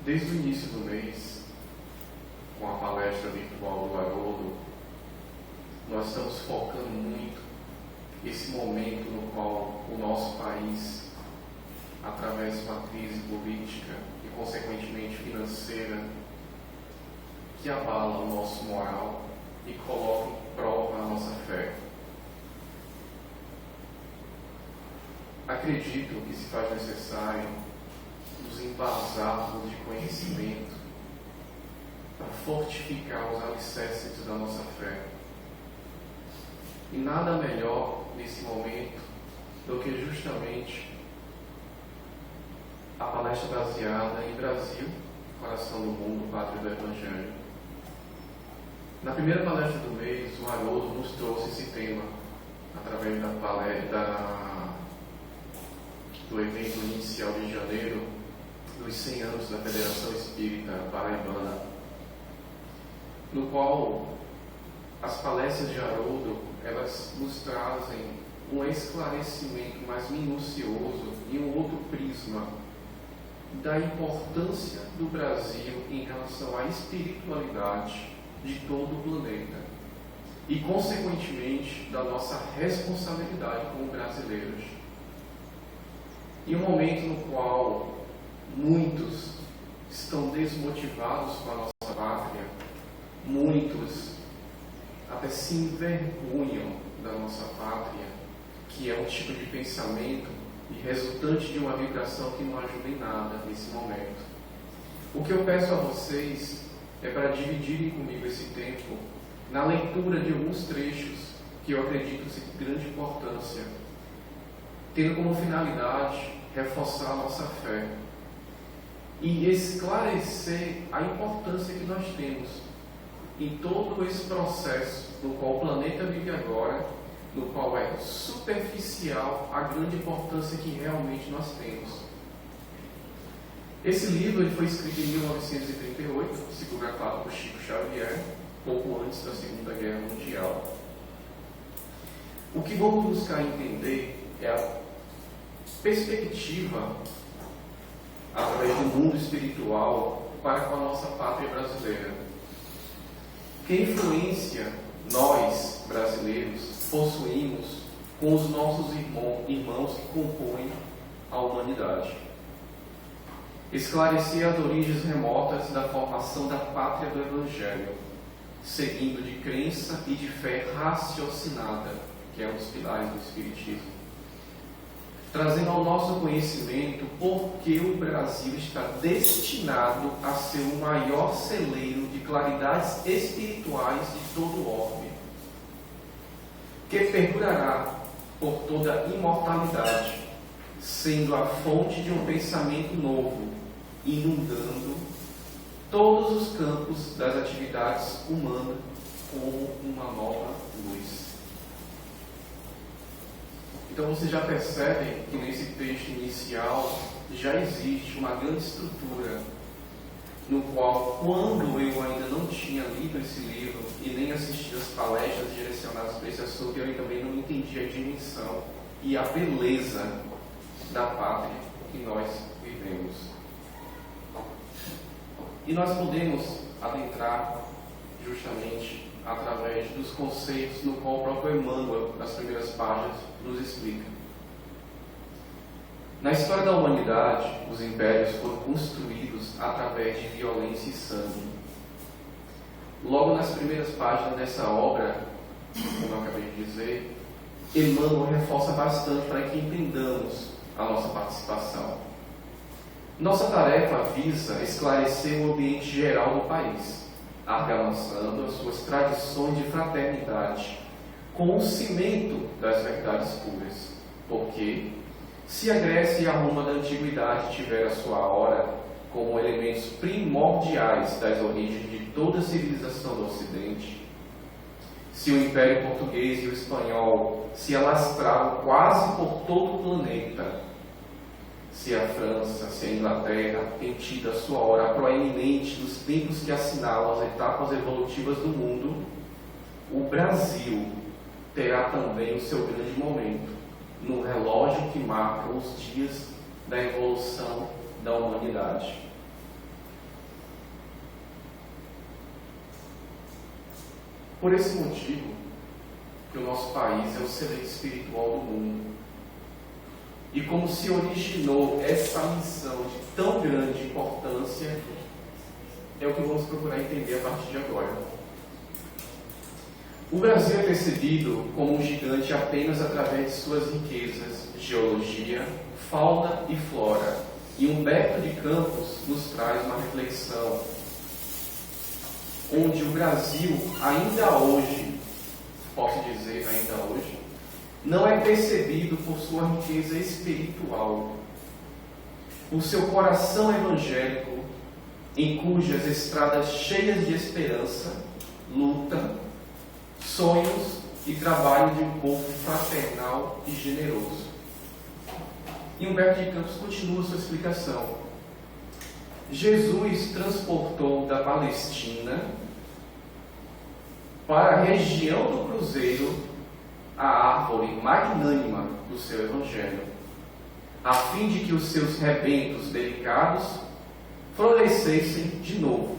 Desde o início do mês, com a palestra virtual do Haroldo, nós estamos focando muito esse momento no qual o nosso país, através de uma crise política e, consequentemente, financeira, que abala o nosso moral e coloca em prova a nossa fé. Acredito que se faz necessário nos embasarmos de conhecimento para fortificar os alicerces da nossa fé. E nada melhor nesse momento do que justamente a palestra baseada em Brasil, coração do mundo, pátria do Evangelho. Na primeira palestra do mês, o Haroldo nos trouxe esse tema através do evento inicial de janeiro dos 100 anos da Federação Espírita Paraibana, no qual as palestras de Haroldo, elas nos trazem um esclarecimento mais minucioso e um outro prisma da importância do Brasil em relação à espiritualidade de todo o planeta e, consequentemente, da nossa responsabilidade como brasileiros. Em um momento no qual muitos estão desmotivados com a nossa pátria, muitos até se envergonham da nossa pátria, que é um tipo de pensamento e resultante de uma vibração que não ajuda em nada nesse momento. O que eu peço a vocês é para dividirem comigo esse tempo na leitura de alguns trechos que eu acredito ser de grande importância, tendo como finalidade reforçar a nossa fé e esclarecer a importância que nós temos em todo esse processo no qual o planeta vive agora, no qual é superficial a grande importância que realmente nós temos. Esse livro ele foi escrito em 1938, psicografado por Chico Xavier, pouco antes da Segunda Guerra Mundial. O que vamos buscar entender é a perspectiva através do mundo espiritual para com a nossa pátria brasileira. Que influência nós, brasileiros, possuímos com os nossos irmãos que compõem a humanidade. Esclarecer as origens remotas da formação da pátria do Evangelho, seguindo de crença e de fé raciocinada, que é um dos pilares do Espiritismo. Trazendo ao nosso conhecimento por que o Brasil está destinado a ser o maior celeiro de claridades espirituais de todo o orbe, que perdurará por toda a imortalidade, sendo a fonte de um pensamento novo, inundando todos os campos das atividades humanas como uma nova luz. Então vocês já percebem que nesse texto inicial já existe uma grande estrutura no qual, quando eu ainda não tinha lido esse livro e nem assistido as palestras direcionadas para esse assunto, eu também não entendia a dimensão e a beleza da pátria que nós vivemos. E nós podemos adentrar justamente através dos conceitos no qual o próprio Emmanuel, nas primeiras páginas, nos explica. Na história da humanidade, os impérios foram construídos através de violência e sangue. Logo nas primeiras páginas dessa obra, como eu acabei de dizer, Emmanuel reforça bastante para que entendamos a nossa participação. Nossa tarefa visa esclarecer o ambiente geral do país, argamançando as suas tradições de fraternidade com o cimento das verdades puras, porque se a Grécia e a Roma da Antiguidade tiveram a sua hora como elementos primordiais das origens de toda a civilização do Ocidente, se o Império Português e o Espanhol se alastraram quase por todo o planeta, se a França, se a Inglaterra têm tido a sua hora proeminente nos tempos que assinalam as etapas evolutivas do mundo, o Brasil terá também o seu grande momento, no relógio que marca os dias da evolução da humanidade. Por esse motivo, que o nosso país é o celeiro espiritual do mundo. E como se originou essa missão de tão grande importância, é o que vamos procurar entender a partir de agora. O Brasil é percebido como um gigante apenas através de suas riquezas, geologia, fauna e flora. E Humberto de Campos nos traz uma reflexão onde o Brasil, ainda hoje, posso dizer ainda hoje, não é percebido por sua riqueza espiritual, por seu coração evangélico, em cujas estradas cheias de esperança, luta, sonhos e trabalho de um povo fraternal e generoso. E Humberto de Campos continua sua explicação. Jesus transportou da Palestina para a região do Cruzeiro a árvore magnânima do seu Evangelho, a fim de que os seus rebentos delicados florescessem de novo,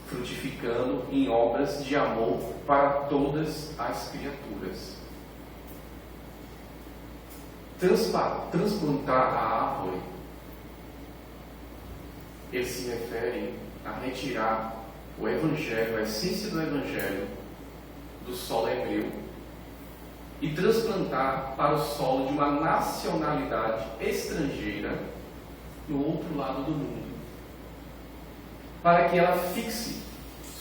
frutificando em obras de amor para todas as criaturas. Transplantar a árvore, ele se refere a retirar o Evangelho, a essência do Evangelho, do solo hebreu e transplantar para o solo de uma nacionalidade estrangeira no outro lado do mundo, para que ela fixe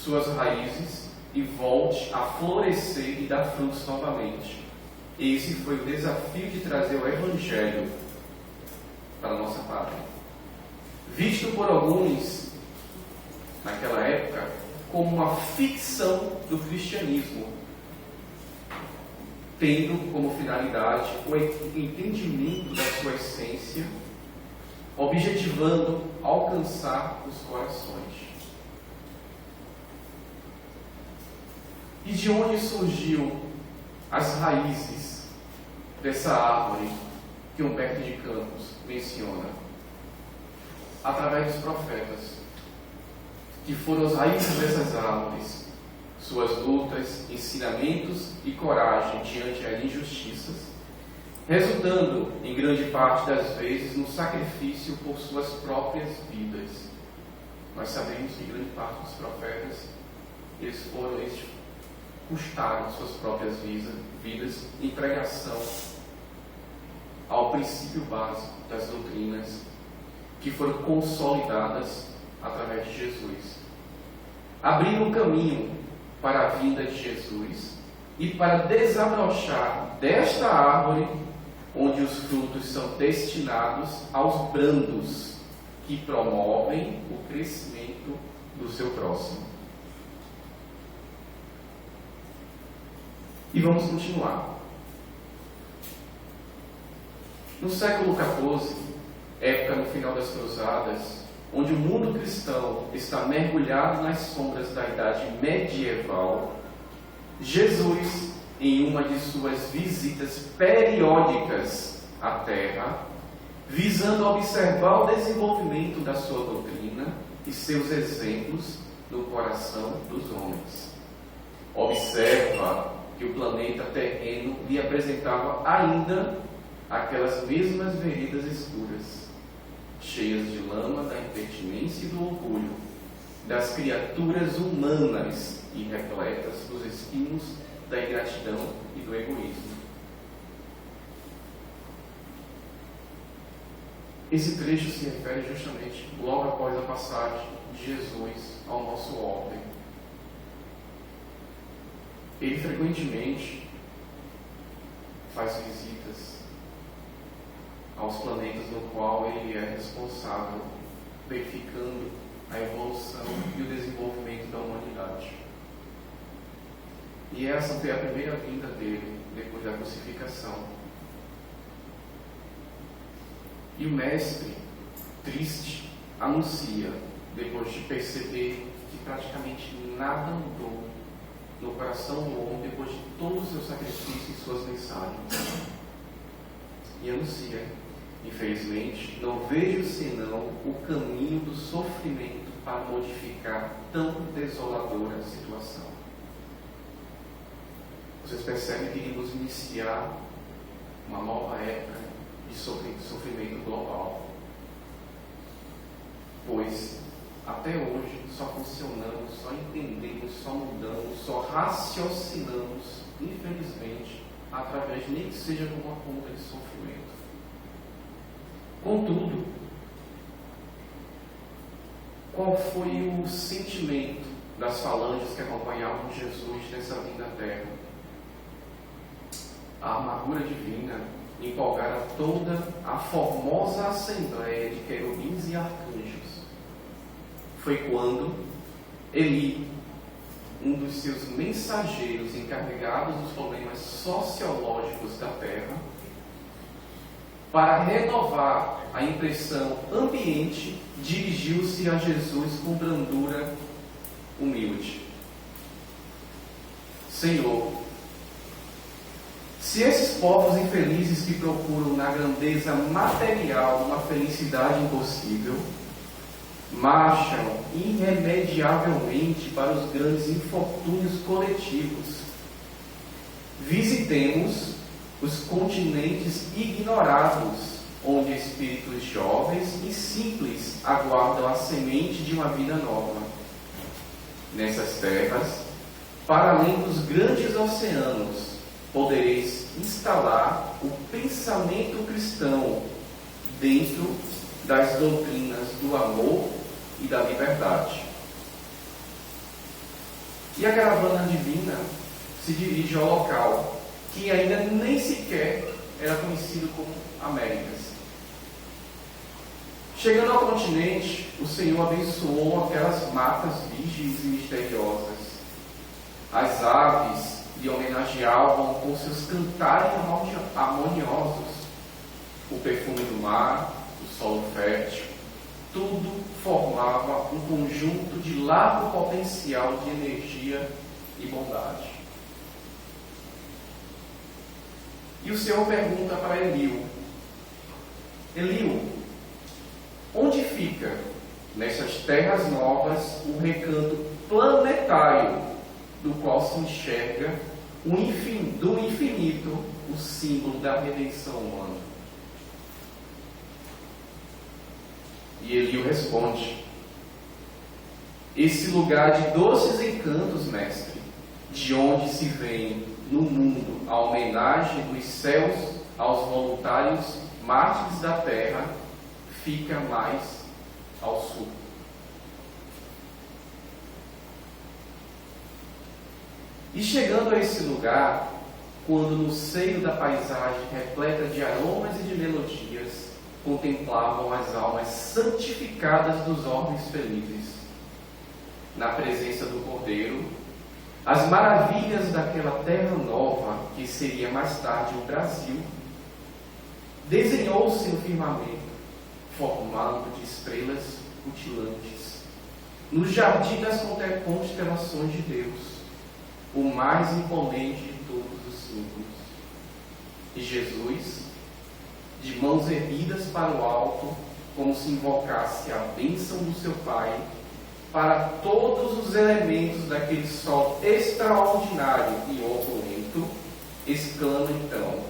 suas raízes e volte a florescer e dar frutos novamente. Esse foi o desafio de trazer o Evangelho para a nossa pátria, visto por alguns naquela época como uma ficção do cristianismo, tendo como finalidade o entendimento da sua essência, objetivando alcançar os corações. E de onde surgiu as raízes dessa árvore que Humberto de Campos menciona? Através dos profetas, que foram as raízes dessas árvores, suas lutas, ensinamentos e coragem diante das injustiças, resultando, em grande parte das vezes, no sacrifício por suas próprias vidas. Nós sabemos que grande parte dos profetas, eles custaram suas próprias vidas em pregação ao princípio básico das doutrinas que foram consolidadas através de Jesus, abrindo um caminho para a vinda de Jesus e para desabrochar desta árvore onde os frutos são destinados aos brandos que promovem o crescimento do seu próximo. E vamos continuar. No século XIV, época no final das Cruzadas, onde o mundo cristão está mergulhado nas sombras da idade medieval, Jesus, em uma de suas visitas periódicas à Terra, visando observar o desenvolvimento da sua doutrina e seus exemplos no coração dos homens, observa que o planeta terreno lhe apresentava ainda aquelas mesmas veredas escuras, cheias de lama da impertinência e do orgulho, das criaturas humanas e repletas dos espinhos da ingratidão e do egoísmo. Esse trecho se refere justamente logo após a passagem de Jesus ao nosso orbe. Ele frequentemente faz visitas aos planetas no qual ele é responsável, verificando a evolução e o desenvolvimento da humanidade. E essa foi a primeira vinda dele depois da crucificação. E o mestre, triste, anuncia, depois de perceber que praticamente nada mudou no coração do homem depois de todos os seus sacrifícios e suas mensagens. E anuncia: infelizmente, não vejo senão o caminho do sofrimento para modificar tão desoladora situação. vocês percebem que iríamos iniciar uma nova época de sofrimento global. Pois até hoje só funcionamos, só entendemos, só mudamos, só raciocinamos, infelizmente, através nem que seja de uma conta de sofrimento. Contudo, qual foi o sentimento das falanges que acompanhavam Jesus nessa vinda à terra? A amargura divina empolgara toda a formosa assembleia de querubins e arcanjos. Foi quando Eli, um dos seus mensageiros encarregados dos problemas sociológicos da terra, para renovar a impressão ambiente, dirigiu-se a Jesus com brandura humilde. Senhor, se esses povos infelizes que procuram na grandeza material uma felicidade impossível, marcham irremediavelmente para os grandes infortúnios coletivos, visitemos os continentes ignorados, onde espíritos jovens e simples aguardam a semente de uma vida nova. Nessas terras, para além dos grandes oceanos, podereis instalar o pensamento cristão dentro das doutrinas do amor e da liberdade. E a caravana divina se dirige ao local que ainda nem sequer era conhecido como Américas. Chegando ao continente, o Senhor abençoou aquelas matas virgens e misteriosas. As aves lhe homenageavam com seus cantares harmoniosos. O perfume do mar, o solo fértil, tudo formava um conjunto de largo potencial de energia e bondade. E o Senhor pergunta para Eliú: Eliú, onde fica, nessas terras novas, o recanto planetário do qual se enxerga do infinito o símbolo da redenção humana? E Eliú responde: esse lugar de doces encantos, mestre, de onde se vem no mundo a homenagem dos céus aos voluntários mártires da terra, fica mais ao sul. E chegando a esse lugar, quando no seio da paisagem repleta de aromas e de melodias, contemplavam as almas santificadas dos homens felizes, na presença do Cordeiro, as maravilhas daquela terra nova, que seria mais tarde o Brasil, desenhou-se no firmamento, formado de estrelas rutilantes, no jardim das constelações de Deus, o mais imponente de todos os símbolos. E Jesus, de mãos erguidas para o alto, como se invocasse a bênção do seu Pai, para todos os elementos daquele sol extraordinário e opulento, exclama então: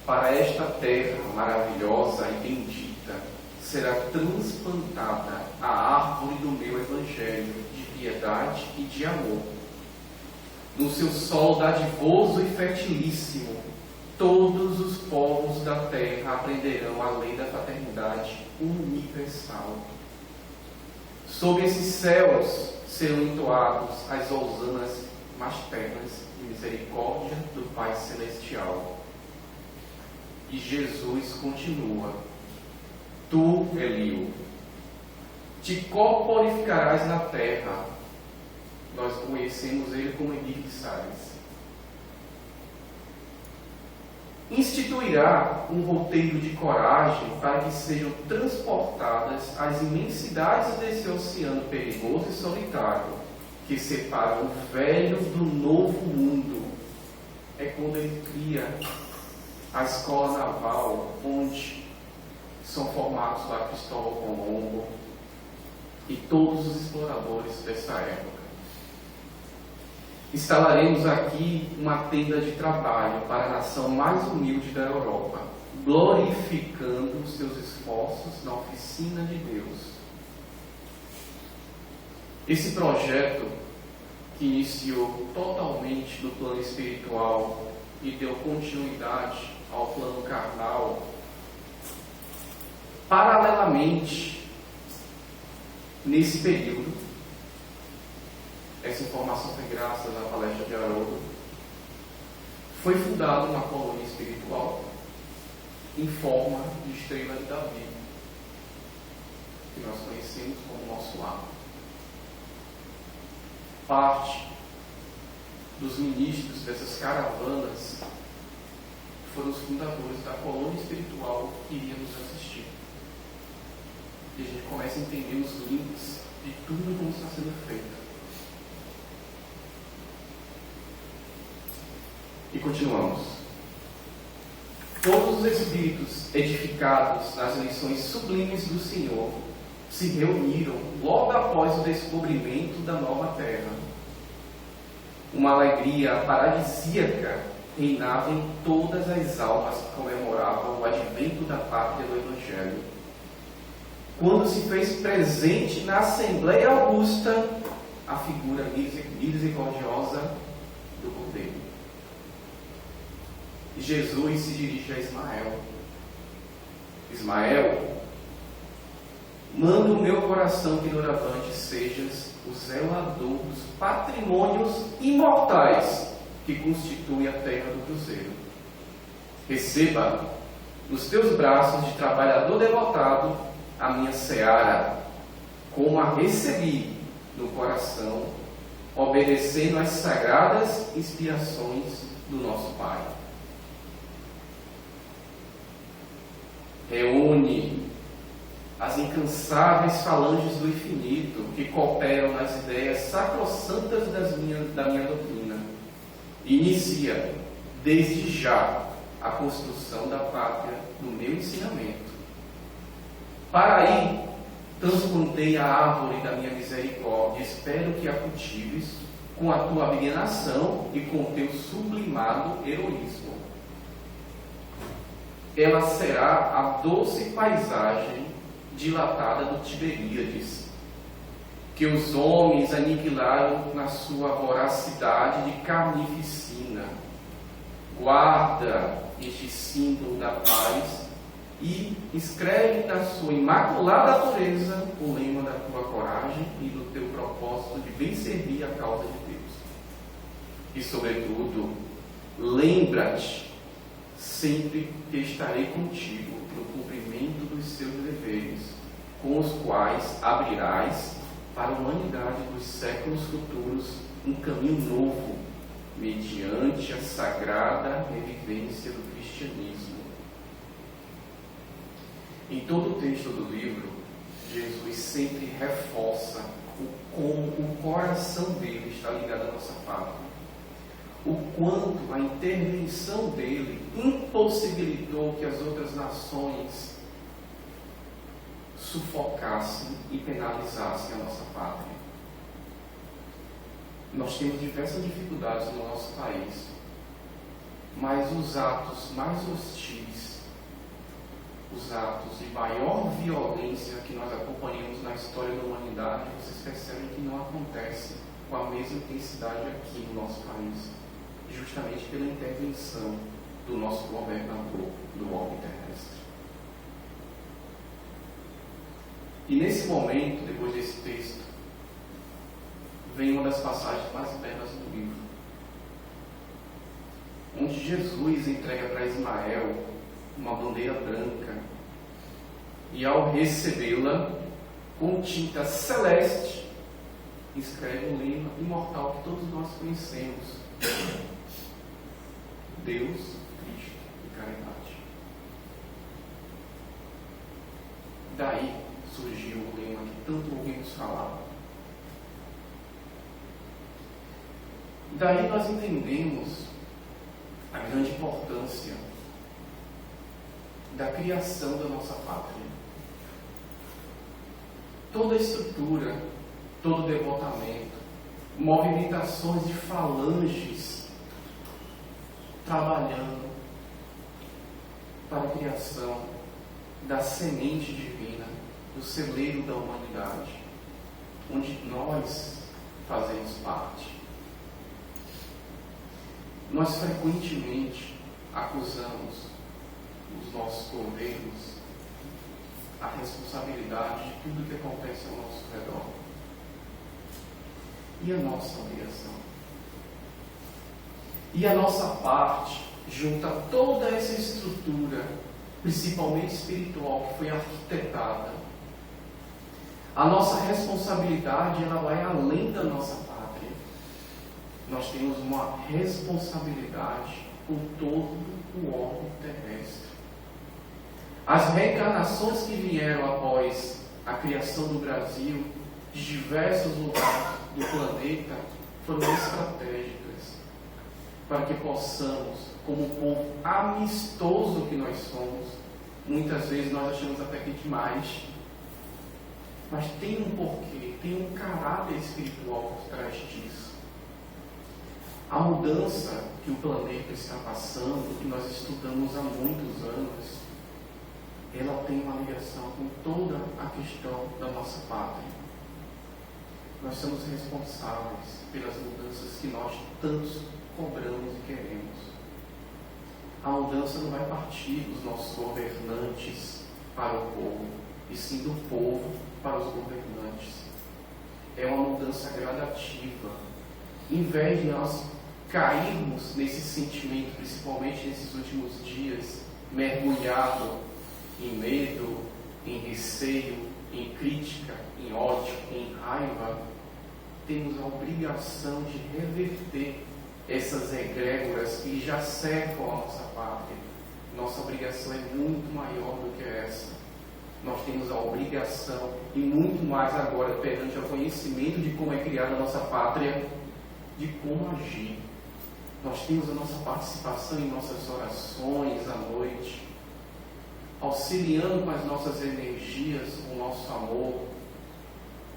para esta terra maravilhosa e bendita será transplantada a árvore do meu evangelho de piedade e de amor. No seu solo dadivoso e fertilíssimo, todos os povos da terra aprenderão a lei da fraternidade universal. Sob esses céus serão entoados as hossanas mais ternas de misericórdia do Pai Celestial. E Jesus continua: tu, Eliú, te corporificarás na terra. Nós conhecemos ele como Emílio de Salles. Instituirá um roteiro de coragem para que sejam transportadas as imensidades desse oceano perigoso e solitário que separa o velho do novo mundo. É quando ele cria a escola naval, onde são formados lá Cristóvão Colombo e todos os exploradores dessa época. Instalaremos aqui uma tenda de trabalho para a nação mais humilde da Europa, glorificando os seus esforços na oficina de Deus. Esse projeto, que iniciou totalmente no plano espiritual e deu continuidade ao plano carnal, paralelamente, nesse período, essa informação foi graças à palestra de Haroldo, foi fundada uma colônia espiritual em forma de estrela de Davi, que nós conhecemos como nosso lar. Parte dos ministros dessas caravanas foram os fundadores da colônia espiritual que iria nos assistir. E a gente começa a entender os links de tudo como está sendo feito. E continuamos. Todos os espíritos edificados nas lições sublimes do Senhor se reuniram logo após o descobrimento da nova terra. Uma alegria paradisíaca reinava em todas as almas que comemoravam o advento da pátria do Evangelho, quando se fez presente na Assembleia Augusta a figura misericordiosa do Cordeiro. E Jesus se dirige a Ismael. Ismael, manda o meu coração que doravante sejas o zelador dos patrimônios imortais que constituem a terra do cruzeiro. Receba nos teus braços de trabalhador devotado a minha seara, como a recebi no coração, obedecendo às sagradas inspirações do nosso Pai. Reúne as incansáveis falanges do infinito que cooperam nas ideias sacrossantas da minha doutrina. Inicia, desde já, a construção da pátria do meu ensinamento. Para aí, transplantei a árvore da minha misericórdia, espero que a cultives com a tua abnegação e com o teu sublimado heroísmo. Ela será a doce paisagem dilatada do Tiberíades, que os homens aniquilaram na sua voracidade de carnificina. Guarda este símbolo da paz e escreve na sua imaculada natureza o lema da tua coragem e do teu propósito de bem servir a causa de Deus. E, sobretudo, lembra-te sempre que estarei contigo no cumprimento dos seus deveres, com os quais abrirás para a humanidade dos séculos futuros um caminho novo, mediante a sagrada revivência do cristianismo. Em todo o texto do livro, Jesus sempre reforça como o coração dele está ligado à nossa pátria. O quanto a intervenção dele impossibilitou que as outras nações sufocassem e penalizassem a nossa pátria. Nós temos diversas dificuldades no nosso país, mas os atos mais hostis, os atos de maior violência que nós acompanhamos na história da humanidade, vocês percebem que não acontece com a mesma intensidade aqui no nosso país, justamente pela intervenção do nosso governador do orbe terrestre. E nesse momento, depois desse texto, vem uma das passagens mais belas do livro, onde Jesus entrega para Ismael uma bandeira branca e, ao recebê-la com tinta celeste, escreve um lema imortal que todos nós conhecemos: Deus, Cristo e caridade. Daí surgiu o lema que tanto ouvimos falar. Daí nós entendemos a grande importância da criação da nossa pátria. Toda a estrutura, todo o devotamento, movimentações de falanges trabalhando para a criação da semente divina, do celeiro da humanidade, onde nós fazemos parte. Nós frequentemente acusamos os nossos governos a responsabilidade de tudo que acontece ao nosso redor. E a nossa obrigação? E a nossa parte, junto a toda essa estrutura, principalmente espiritual, que foi arquitetada, a nossa responsabilidade, ela vai além da nossa pátria. Nós temos uma responsabilidade por todo o orbe terrestre. As reencarnações que vieram após a criação do Brasil, de diversos lugares do planeta, foram estratégicas para que possamos, como um povo amistoso que nós somos, muitas vezes nós achamos até que demais, mas tem um porquê, tem um caráter espiritual por trás disso. A mudança que o planeta está passando, que nós estudamos há muitos anos, ela tem uma ligação com toda a questão da nossa pátria. Nós somos responsáveis pelas mudanças que nós tantos cobramos e queremos. A mudança não vai partir dos nossos governantes para o povo, e sim do povo para os governantes. É uma mudança gradativa. Em vez de nós cairmos nesse sentimento, principalmente nesses últimos dias, mergulhado em medo, em receio, em crítica, em ódio, em raiva, temos a obrigação de reverter essas egrégoras que já cercam a nossa pátria. Nossa obrigação é muito maior do que essa. Nós temos a obrigação, e muito mais agora, perante o conhecimento de como é criada a nossa pátria, de como agir. Nós temos a nossa participação em nossas orações à noite, auxiliando com as nossas energias, com o nosso amor.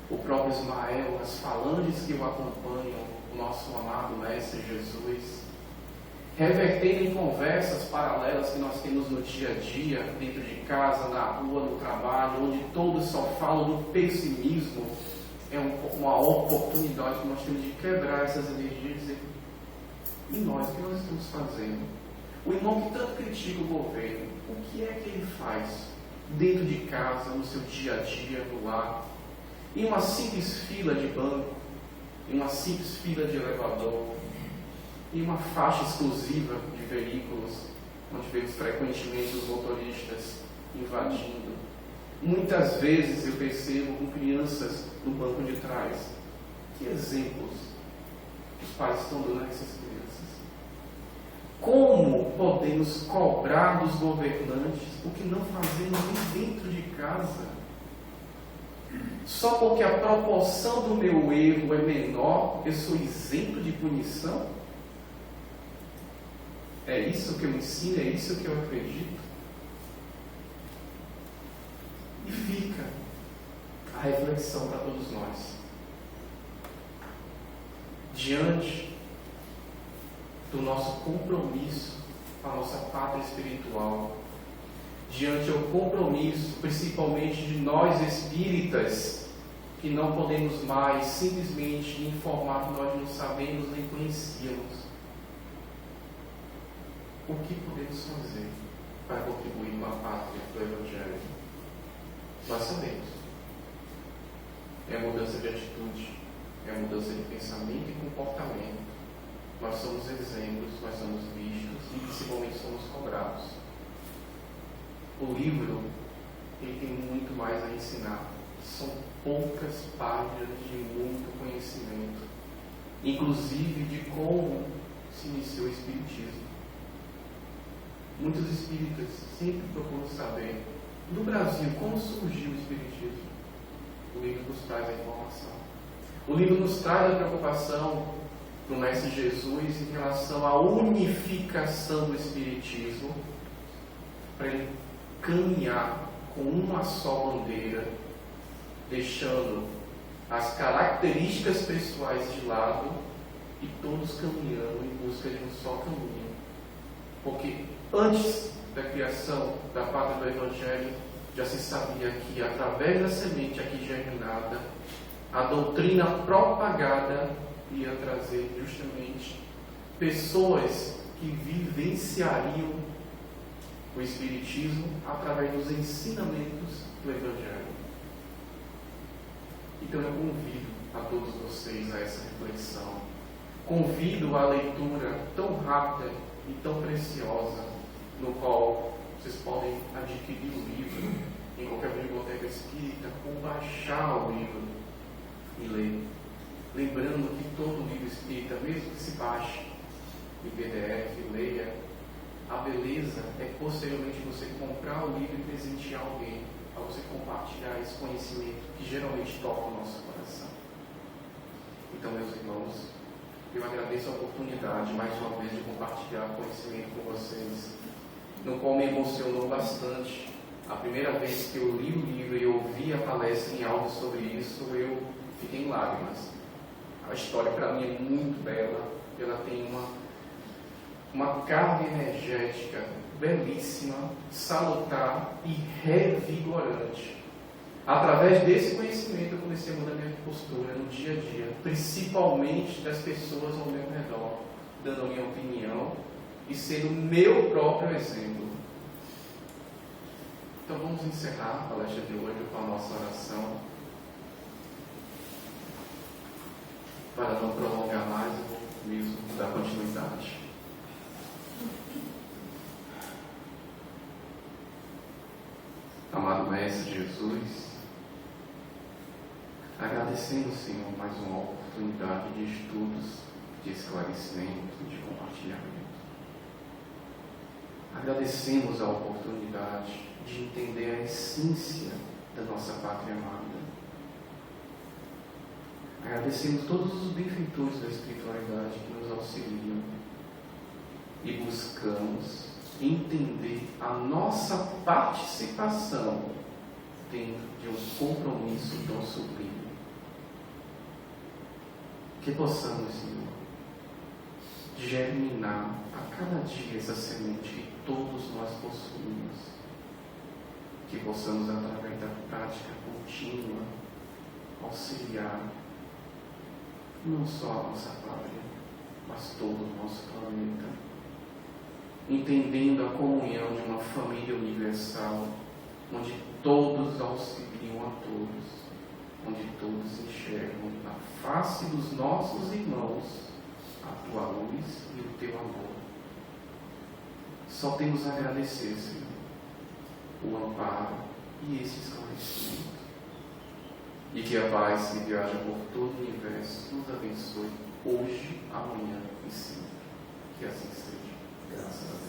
O próprio Ismael, as falanges que o acompanham, o nosso amado Mestre Jesus, revertendo em conversas paralelas que nós temos no dia a dia, dentro de casa, na rua, no trabalho, onde todos só falam do pessimismo. É uma oportunidade que nós temos de quebrar essas energias e dizer: e nós, o que nós estamos fazendo? O irmão que tanto critica o governo, o que é que ele faz dentro de casa, no seu dia a dia, no lar, em uma simples fila de banco, em uma simples fila de elevador, em uma faixa exclusiva de veículos, onde vemos frequentemente os motoristas invadindo? Muitas vezes eu percebo com crianças no banco de trás. Que exemplos os pais estão dando a essas crianças? Como podemos cobrar dos governantes o que não fazemos nem dentro de casa? Só porque a proporção do meu erro é menor, eu sou isento de punição? É isso que eu ensino, é isso que eu acredito? E fica a reflexão para todos nós. Diante do nosso compromisso com a nossa pátria espiritual, diante do compromisso, principalmente de nós espíritas, que não podemos mais simplesmente informar que nós não sabemos nem conhecíamos, o que podemos fazer para contribuir com a pátria do Evangelho? Nós sabemos. É a mudança de atitude, é a mudança de pensamento e comportamento. Nós somos exemplos, nós somos vistos e principalmente somos cobrados. O livro, ele tem muito mais a ensinar. São poucas páginas de muito conhecimento, inclusive de como se iniciou o Espiritismo. Muitos espíritas sempre procuram saber, no Brasil, como surgiu o Espiritismo. O livro nos traz a informação. O livro nos traz a preocupação do Mestre Jesus em relação à unificação do Espiritismo, para ele caminhar com uma só bandeira, deixando as características pessoais de lado e todos caminhando em busca de um só caminho. Porque antes da criação da pátria do Evangelho, já se sabia que através da semente aqui germinada, a doutrina propagada ia trazer justamente pessoas que vivenciariam o Espiritismo através dos ensinamentos do Evangelho. Então eu convido a todos vocês a essa reflexão. Convido à leitura tão rápida e tão preciosa, no qual vocês podem adquirir o livro em qualquer biblioteca espírita ou baixar o livro e ler. Lembrando que todo livro espírita, mesmo que se baixe em PDF, leia, a beleza é posteriormente você comprar o livro e presentear alguém, para você compartilhar esse conhecimento que geralmente toca o nosso coração. Então, meus irmãos, eu agradeço a oportunidade, mais uma vez, de compartilhar conhecimento com vocês, no qual me emocionou bastante. A primeira vez que eu li o livro e ouvi a palestra em áudio sobre isso, eu fiquei em lágrimas. A história, para mim, é muito bela. Ela tem uma carga energética belíssima, salutar e revigorante. Através desse conhecimento, eu comecei a mudar minha postura no dia a dia, principalmente das pessoas ao meu redor, dando a minha opinião e sendo o meu próprio exemplo. Então vamos encerrar a palestra de hoje com a nossa oração. Para não prolongar mais, eu vou mesmo dar continuidade. Amado Mestre Jesus, agradecemos, Senhor, mais uma oportunidade de estudos, de esclarecimento, de compartilhamento. Agradecemos a oportunidade de entender a essência da nossa pátria amada. Agradecemos todos os benfeitores da espiritualidade que nos auxiliam e buscamos entender a nossa participação dentro de um compromisso tão sublime. Que possamos, Senhor, germinar a cada dia essa semente que todos nós possuímos. Que possamos, através da prática contínua, auxiliar não só a nossa pátria, mas todo o nosso planeta, entendendo a comunhão de uma família universal, onde todos auxiliam a todos, onde todos enxergam na face dos nossos irmãos a tua luz e o teu amor. Só temos a agradecer, Senhor, o amparo e esse esclarecimento. E que a paz que viaja por todo o universo nos abençoe hoje, amanhã e sempre. Que assim seja. Graças a Deus.